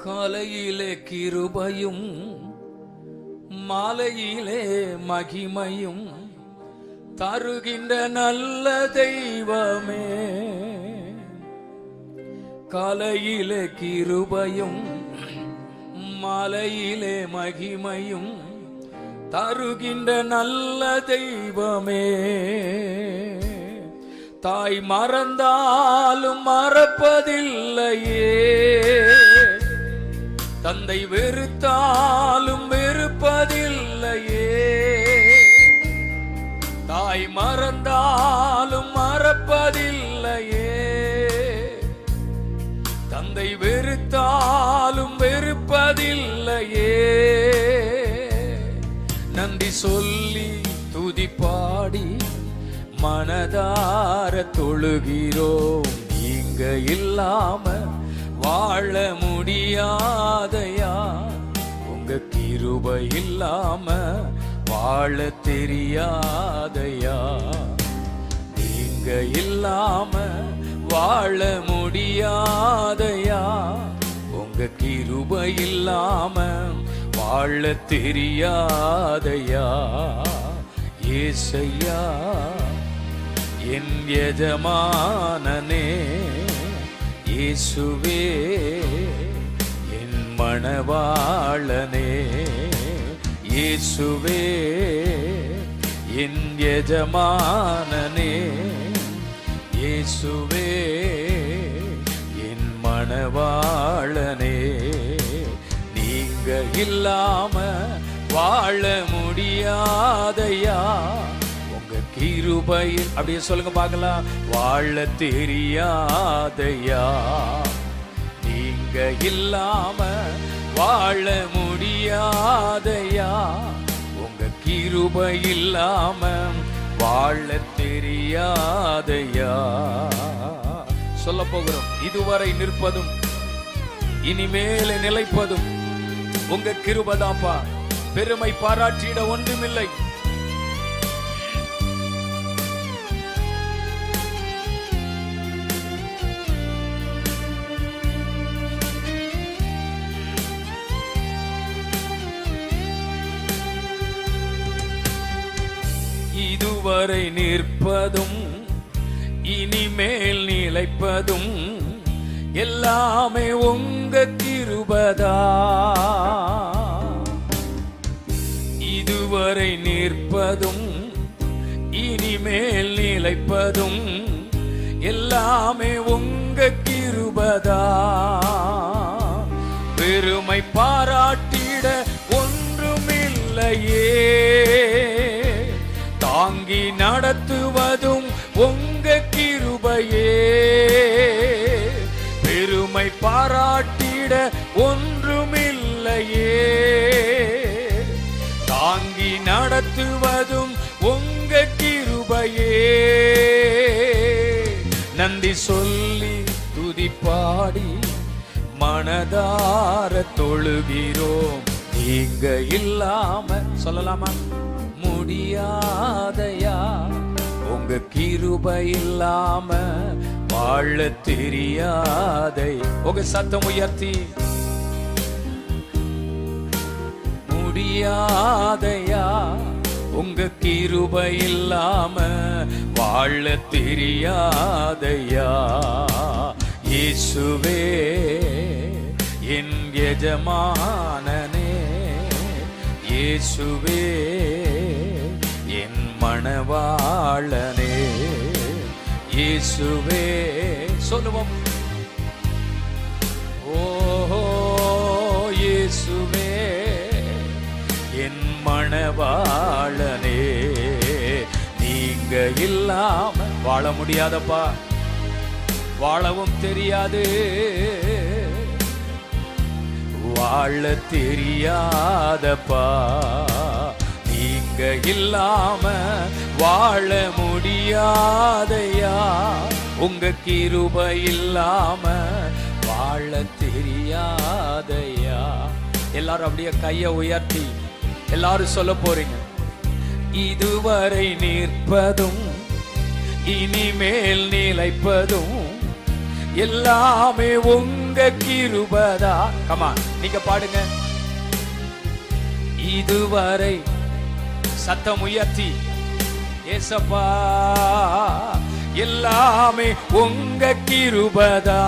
காலையிலே கிருபையும் மாலையிலே மகிமையும் தருகின்ற நல்ல தெய்வமே. காலையிலே கிருபையும் மாலையிலே மகிமையும் தருகின்ற நல்ல தெய்வமே. தாய் மறந்தாலும் மறப்பதில்லையே, தந்தை வெறுத்தாலும் வெறுப்பதில்லையே. தாய் மறந்தாலும் மறப்பதில்லையே, தந்தை வெறுத்தாலும் வெறுப்பதில்லையே. நன்றி சொல்லி துதி பாடி மனதார தொழுகிறோம். நீங்க இல்லாம வாழ முடியாதையா, உங்க கிருபை இல்லாம வாழ தெரியாதையா. நீங்க இல்லாம வாழ முடியாதையா, உங்க கிருபை இல்லாம வாழ தெரியாதையா. ஏசையா என் எஜமானனே, இயேசுவே என் மணவாளனே. இயேசுவே என் எஜமானனே, இயேசுவே என் மணவாளனே. நீங்க இல்லாம வாழ முடியாதையா, உங்க கிருபையில் அப்படியே சொல்லுங்க பார்க்கலாம். வாழ தெரியாதையா, நீங்க இல்லாம வாழ முடியாதையா, உங்க கிருபை இல்லாம வாழ தெரியாதையா. சொல்ல போகிறோம். இதுவரை நிற்பதும் இனிமேல நிலைப்பதும் உங்க கிருபைதான்ப்பா. பெருமை பாராட்டிட ஒன்றுமில்லை. இதுவரை நிற்பதும் இனிமேல் நிலைப்பதும் எல்லாமே உங்க கிருபைதா. இதுவரை நிற்பதும் இனிமேல் நிலைப்பதும் எல்லாமே உங்க கிருபைதா. பெருமை பாராட்டிட ஒன்றுமில்லையே, தாங்கி நடத்துவதும் உங்க கிருபையே. பெருமை பாராட்டிட ஒன்றுமில்லையே, தாங்கி நடத்துவதும் உங்க கிருபையே. நன்றி சொல்லி துதி பாடி மனதார தொழுகிறோம். நீங்க இல்லாம சொல்லலாமா முடியாதையா, உங்க கிருபை இல்லாம வாழ தெரியாதை. உங்க சத்தம் உயர்த்தி முடியாதையா, உங்க கிருபை இல்லாம வாழ தெரியாதையா. இயேசுவே என் எஜமானனே, இயேசுவே என் மணவாளனே. இயேசுவே சொல்லுவோம். ஓஹோ இயேசுவே என் மணவாளனே. நீங்க இல்லாம வாழ முடியாதப்பா, வாழவும் தெரியாது, வாழ தெரியாதப்பா. நீங்க இல்லாம வாழ முடியாதையா, உங்க கிருபை இல்லாம வாழ தெரியாதையா. எல்லாரும் அப்படியே கையை உயர்த்தி எல்லாரும் சொல்ல போறீங்க. இதுவரை நிற்பதும் இனிமேல் நிலைப்பதும் எல்லாமே உங்க உங்க கிருபதா. கமான், நீங்க பாடுங்க. இதுவரை சத்தம் உயர்த்தி, ஏசப்பா எல்லாமே உங்க கிருபதா.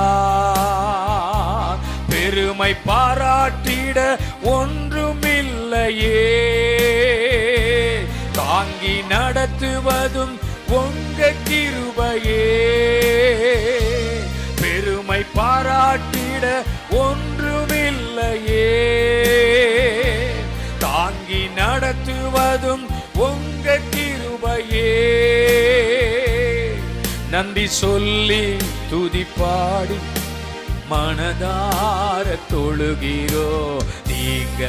பெருமை பாராட்டிட ஒன்றுமில்லையே, தாங்கி நடத்துவதும் உங்க கிருபையே. பெருமை பாராட்டிட ஒன்றுமில்லையே, தாங்கி நடத்துவதும் உங்க கிருபையே. நன்றி சொல்லி துதிப்பாடி மனதார தொழுகிறோ. நீங்க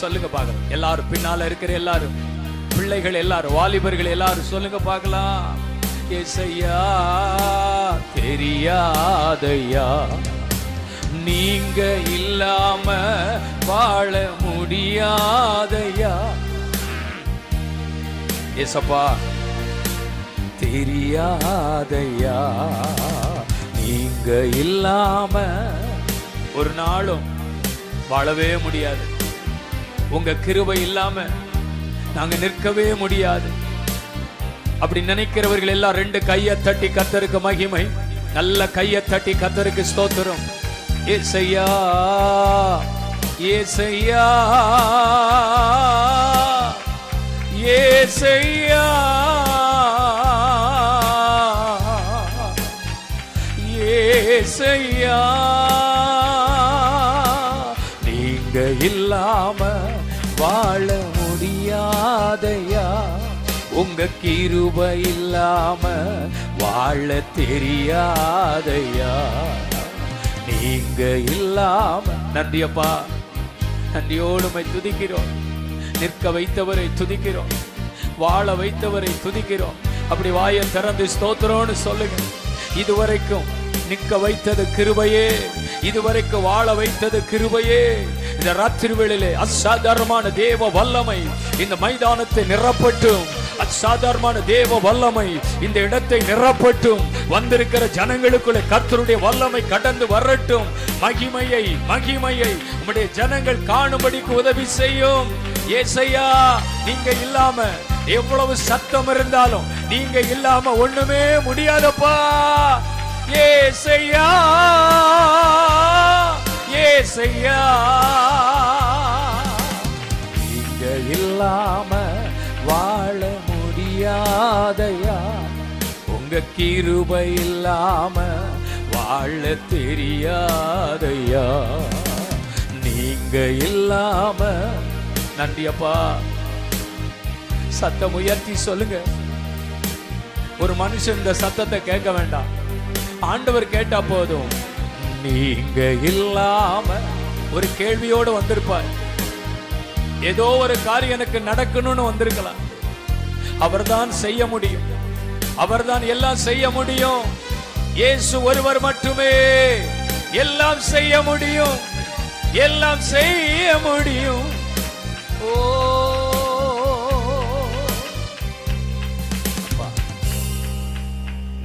சொல்லுங்க பார்க்கலாம். எல்லாரும் பின்னால இருக்கிற எல்லாரும், பிள்ளைகள் எல்லாரும், வாலிபர்கள் எல்லாரும் சொல்லுங்க பார்க்கலாம். ஏசையா தெரியாதையா, நீங்க இல்லாம வாழ முடியாதையா. ஏசப்பா தெரியாதையா, நீங்க இல்லாம ஒரு நாளும் வாழவே முடியாது. உங்க கிருபை இல்லாம நாங்க நிற்கவே முடியாது. அப்படி நினைக்கிறவர்கள் எல்லாம் ரெண்டு கையை தட்டி கர்த்தருக்கு மகிமை, நல்ல கையை தட்டி கர்த்தருக்கு ஸ்தோத்திரம். ஏசையா ஏசையா ஏசையா ஏசையா, நீங்க இல்லாம வாழ முடியாதையா. உங்க கிருபை இல்லாம வாழ தெரியாதையா. நீங்க இல்லாம. நன்றியப்பா, நன்றியோடுமை துதிக்கிறோம். நிற்க வைத்தவரை துதிக்கிறோம், வாழ வைத்தவரை துதிக்கிறோம். அப்படி வாயை திறந்து ஸ்தோத்திரம்னு சொல்லுங்க. இதுவரைக்கும் நிற்க வைத்தது கிருபையே, இதுவரைக்கும் வாழ வைத்தது கிருபையே. இந்த ராத்திரி வேளையிலே அசாதாரணமான தேவ வல்லமை இந்த மைதானத்தை நிரப்பட்டும். அசாதாரணமான தேவ வல்லமை இந்த இடத்தை நிரப்பட்டும். வந்திருக்கிற ஜனங்களுக்குள்ளே கர்த்தருடைய வல்லமை கடந்து வரட்டும். மகிமையை மகிமையை உம்முடைய ஜனங்கள் காணும்படிக்கு உதவி செய்யும். ஏசையா, நீங்க இல்லாம எவ்வளவு சத்தம் இருந்தாலும் நீங்க இல்லாம ஒண்ணுமே முடியாதப்பா. ஏசையா ஏசையா, நீங்க இல்லாம வாழ முடியாதையா. உங்க கிருபை இல்லாம வாழ தெரியாதையா. நீங்க இல்லாம. நன்றியப்பா. சத்தம் உயர்த்தி சொல்லுங்க. ஒரு மனுஷன் இந்த சத்தத்தை கேட்க வேண்டாம், ஆண்டவர் கேட்டா போதும். நீங்க இல்லாம ஒரு கேள்வியோடு வந்திருப்பார். ஏதோ ஒரு காரியம் எனக்கு நடக்கணும்னு வந்திருக்கலாம். அவர்தான் செய்ய முடியும், அவர்தான் எல்லாம் செய்ய முடியும். இயேசு ஒருவர் மட்டுமே எல்லாம் செய்ய முடியும், எல்லாம் செய்ய முடியும். ஓ